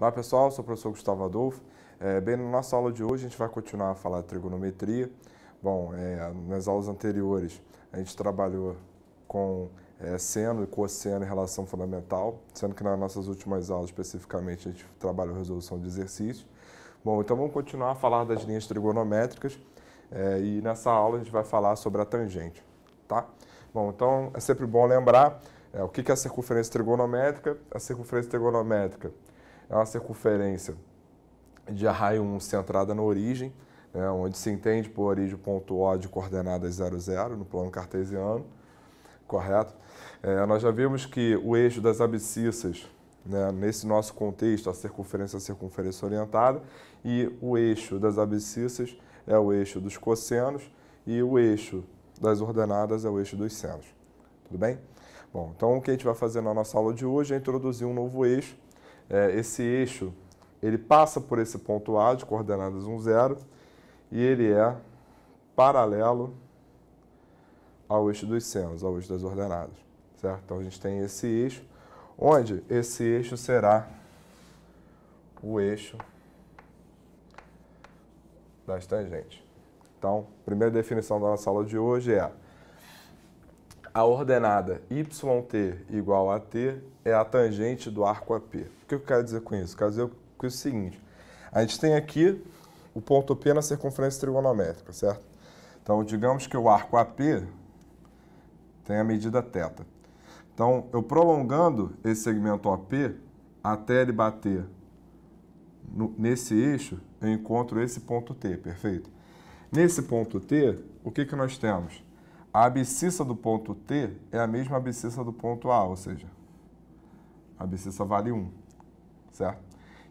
Olá pessoal, sou o professor Gustavo Adolfo. Bem, na nossa aula de hoje a gente vai continuar a falar de trigonometria. Bom, nas aulas anteriores a gente trabalhou com seno e cosseno em relação fundamental, sendo que nas nossas últimas aulas especificamente a gente trabalhou resolução de exercícios. Bom, então vamos continuar a falar das linhas trigonométricas e nessa aula a gente vai falar sobre a tangente, tá? Bom, então é sempre bom lembrar o que é a circunferência trigonométrica. A circunferência trigonométrica é uma circunferência de raio 1 centrada na origem, né, onde se entende por origem o ponto O de coordenadas 0, 0, no plano cartesiano, correto? Nós já vimos que o eixo das abscissas, né, nesse nosso contexto, a circunferência orientada, e o eixo das abscissas é o eixo dos cossenos e o eixo das ordenadas é o eixo dos senos. Tudo bem? Bom, então o que a gente vai fazer na nossa aula de hoje é introduzir um novo eixo. Esse eixo, ele passa por esse ponto A de coordenadas 1, 0 e ele é paralelo ao eixo dos senos, ao eixo das ordenadas, certo? Então a gente tem esse eixo, onde esse eixo será o eixo das tangentes. Então, a primeira definição da nossa aula de hoje é: a ordenada YT igual a T é a tangente do arco AP. O que eu quero dizer com isso? Quero dizer com o seguinte: a gente tem aqui o ponto P na circunferência trigonométrica, certo? Então, digamos que o arco AP tem a medida θ. Então, eu prolongando esse segmento OP até ele bater nesse eixo, eu encontro esse ponto T, perfeito? Nesse ponto T, o que nós temos? A abscissa do ponto T é a mesma abscissa do ponto A, ou seja, a abscissa vale 1, certo?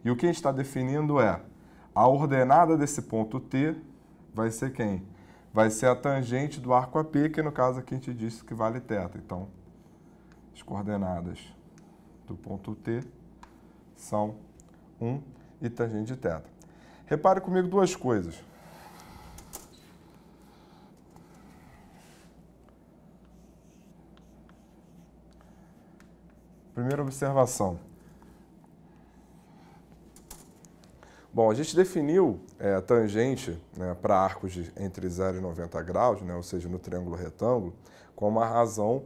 E o que a gente está definindo é a ordenada desse ponto T vai ser quem? Vai ser a tangente do arco AP, que no caso aqui a gente disse que vale θ. Então, as coordenadas do ponto T são 1 e tangente de θ. Repare comigo duas coisas. Primeira observação. Bom, a gente definiu a tangente, né, para arcos entre 0 e 90 graus, né, ou seja, no triângulo retângulo, como a razão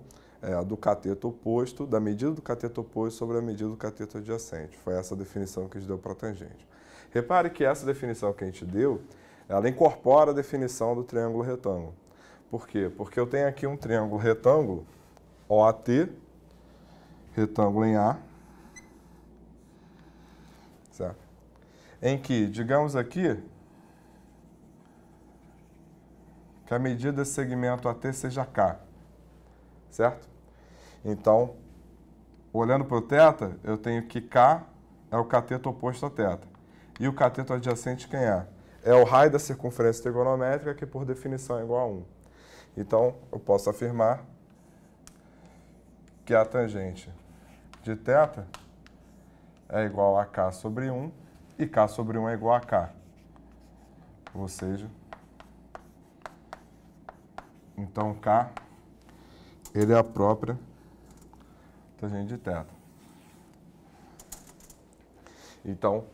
do cateto oposto, da medida do cateto oposto sobre a medida do cateto adjacente. Foi essa a definição que a gente deu para a tangente. Repare que essa definição que a gente deu, ela incorpora a definição do triângulo retângulo. Por quê? Porque eu tenho aqui um triângulo retângulo, OAT, retângulo em A, certo? Em que, digamos aqui, que a medida desse segmento AT seja K, certo? Então, olhando para o θ, eu tenho que K é o cateto oposto a θ. E o cateto adjacente quem é? É o raio da circunferência trigonométrica, que por definição é igual a 1. Então, eu posso afirmar que a tangente de θ é igual a K sobre 1 e K sobre 1 é igual a K. Ou seja, então K ele é a própria tangente de θ. Então,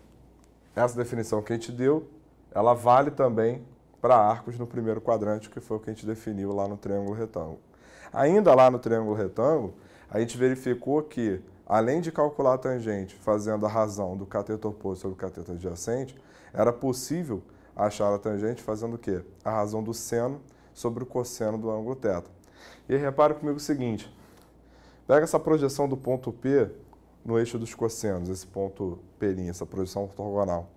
essa definição que a gente deu, ela vale também para arcos no primeiro quadrante, que foi o que a gente definiu lá no triângulo retângulo. Ainda lá no triângulo retângulo, a gente verificou que, além de calcular a tangente fazendo a razão do cateto oposto sobre o cateto adjacente, era possível achar a tangente fazendo o quê? A razão do seno sobre o cosseno do ângulo θ. E repare comigo o seguinte: pega essa projeção do ponto P no eixo dos cossenos, esse ponto P', essa projeção ortogonal.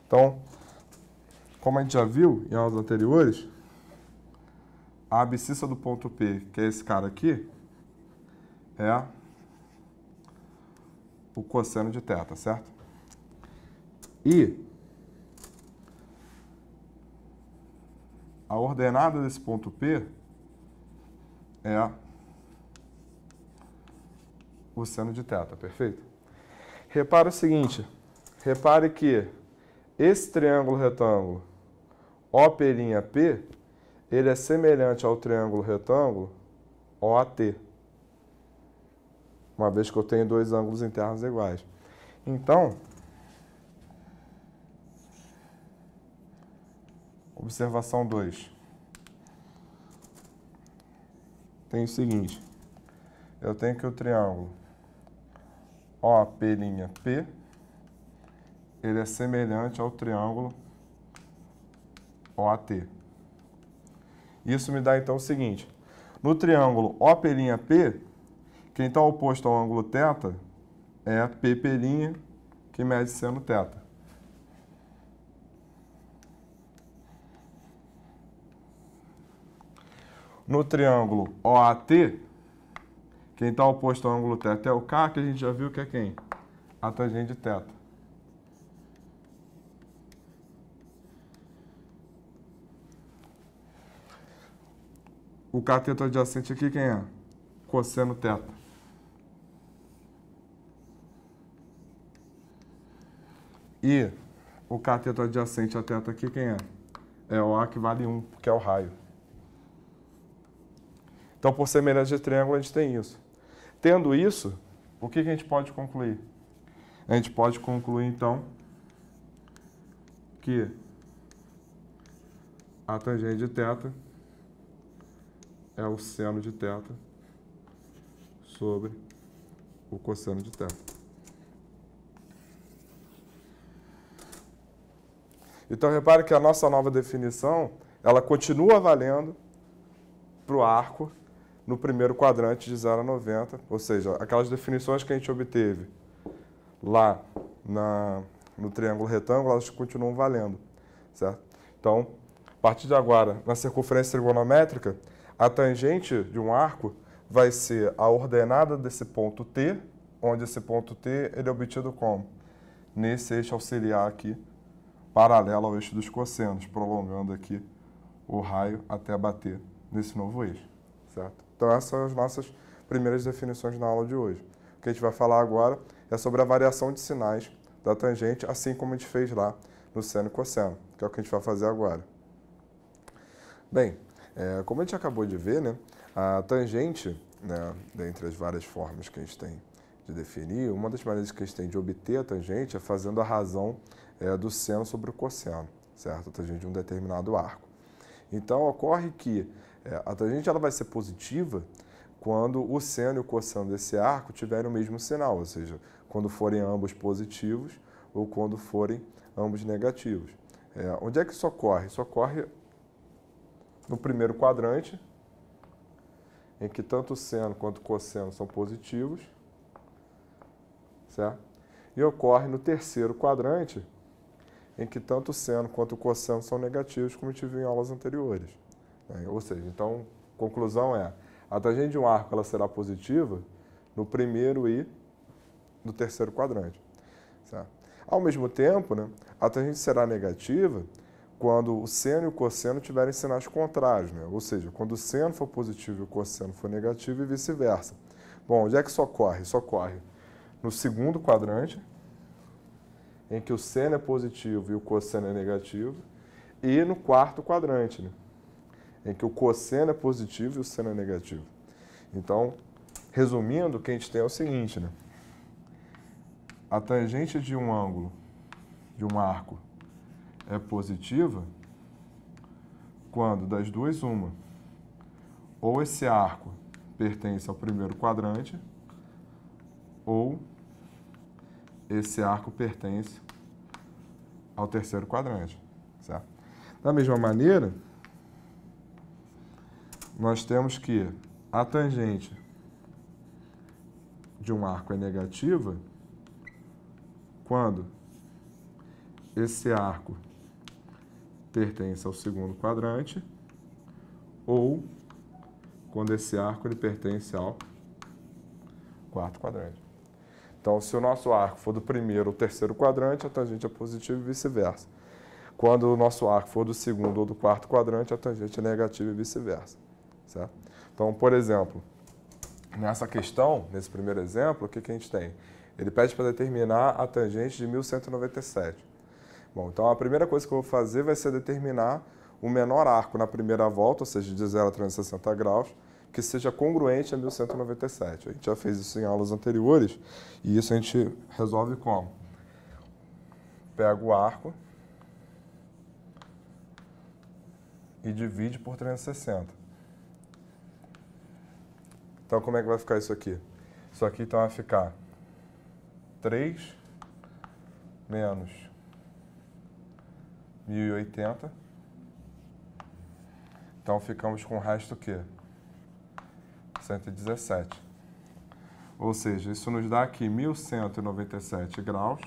Então, como a gente já viu em aulas anteriores, a abscissa do ponto P, que é esse cara aqui, é o cosseno de θ, certo? E a ordenada desse ponto P é o seno de θ, perfeito? Repare o seguinte, repare que esse triângulo retângulo OP', ele é semelhante ao triângulo retângulo OAT, uma vez que eu tenho dois ângulos internos iguais. Então, Observação 2. Tem o seguinte, eu tenho que o triângulo OP', ele é semelhante ao triângulo OAT. Isso me dá então o seguinte, no triângulo OP', quem está oposto ao ângulo θ é P', que mede seno θ. No triângulo OAT, quem está oposto ao ângulo θ é o K, que a gente já viu que é quem? A tangente de θ. O cateto adjacente aqui quem é? Cosseno θ. E o cateto adjacente a θ aqui quem é? É o A, que vale 1, que é o raio. Então, por semelhança de triângulo, a gente tem isso. Tendo isso, o que a gente pode concluir? A gente pode concluir, então, que a tangente de θ é o seno de θ sobre o cosseno de θ. Então, repare que a nossa nova definição, ela continua valendo para o arco no primeiro quadrante de 0 a 90, ou seja, aquelas definições que a gente obteve lá no triângulo retângulo, elas continuam valendo, certo? Então, a partir de agora, na circunferência trigonométrica, a tangente de um arco vai ser a ordenada desse ponto T, onde esse ponto T ele é obtido como? Nesse eixo auxiliar aqui, paralelo ao eixo dos cossenos, prolongando aqui o raio até bater nesse novo eixo, certo? Então, essas são as nossas primeiras definições na aula de hoje. O que a gente vai falar agora é sobre a variação de sinais da tangente, assim como a gente fez lá no seno e cosseno, que é o que a gente vai fazer agora. Bem, como a gente acabou de ver, né, a tangente, né, dentre as várias formas que a gente tem de definir, uma das maneiras que a gente tem de obter a tangente é fazendo a razão do seno sobre o cosseno, certo? A tangente de um determinado arco. Então, ocorre que a tangente ela vai ser positiva quando o seno e o cosseno desse arco tiverem o mesmo sinal, ou seja, quando forem ambos positivos ou quando forem ambos negativos. Onde é que isso ocorre? Isso ocorre no primeiro quadrante, em que tanto o seno quanto o cosseno são positivos, certo? E ocorre no terceiro quadrante, em que tanto o seno quanto o cosseno são negativos, como a gente viu em aulas anteriores. Ou seja, então, conclusão é, a tangente de um arco ela será positiva no primeiro e no terceiro quadrante, certo? Ao mesmo tempo, né, a tangente será negativa quando o seno e o cosseno tiverem sinais contrários, né? Ou seja, quando o seno for positivo e o cosseno for negativo e vice-versa. Bom, onde é que isso ocorre? Isso ocorre no segundo quadrante, em que o seno é positivo e o cosseno é negativo, e no quarto quadrante, né, em que o cosseno é positivo e o seno é negativo. Então, resumindo, o que a gente tem é o seguinte, né? A tangente de um ângulo, de um arco, é positiva quando, das duas, uma, ou esse arco pertence ao primeiro quadrante, ou esse arco pertence ao terceiro quadrante, certo? Da mesma maneira, nós temos que a tangente de um arco é negativa quando esse arco pertence ao segundo quadrante ou quando esse arco ele pertence ao quarto quadrante. Então, se o nosso arco for do primeiro ou terceiro quadrante, a tangente é positiva e vice-versa. Quando o nosso arco for do segundo ou do quarto quadrante, a tangente é negativa e vice-versa, certo? Então, por exemplo, nessa questão, nesse primeiro exemplo, o que a gente tem? Ele pede para determinar a tangente de 1197. Bom, então a primeira coisa que eu vou fazer vai ser determinar o menor arco na primeira volta, ou seja, de 0 a 360 graus, que seja congruente a 1197. A gente já fez isso em aulas anteriores e isso a gente resolve como? Pega o arco e divide por 360. Então, como é que vai ficar isso aqui? Isso aqui então vai ficar 3 menos 1080. Então, ficamos com o resto o quê? 117. Ou seja, isso nos dá aqui 1197 graus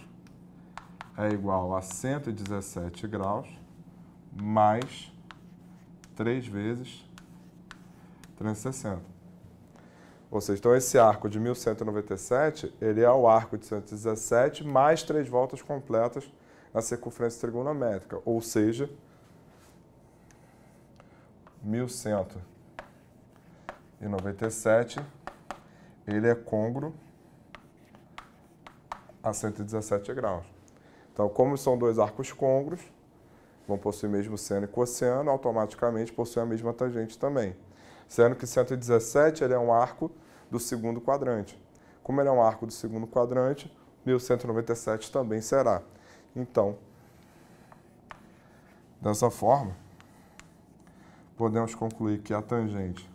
é igual a 117 graus mais 3 vezes 360. Ou seja, então esse arco de 1197, ele é o arco de 117 mais 3 voltas completas na circunferência trigonométrica. Ou seja, 1197, ele é côngruo a 117 graus. Então, como são dois arcos côngruos, vão possuir o mesmo seno e cosseno, automaticamente possuem a mesma tangente também. Sendo que 117 ele é um arco do segundo quadrante. Como ele é um arco do segundo quadrante, 1197 também será. Então, dessa forma, podemos concluir que a tangente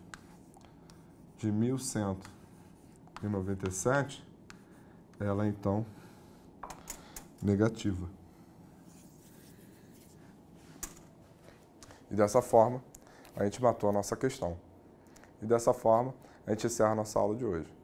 de 1197, ela é então negativa. E dessa forma, a gente matou a nossa questão. E dessa forma, a gente encerra a nossa aula de hoje.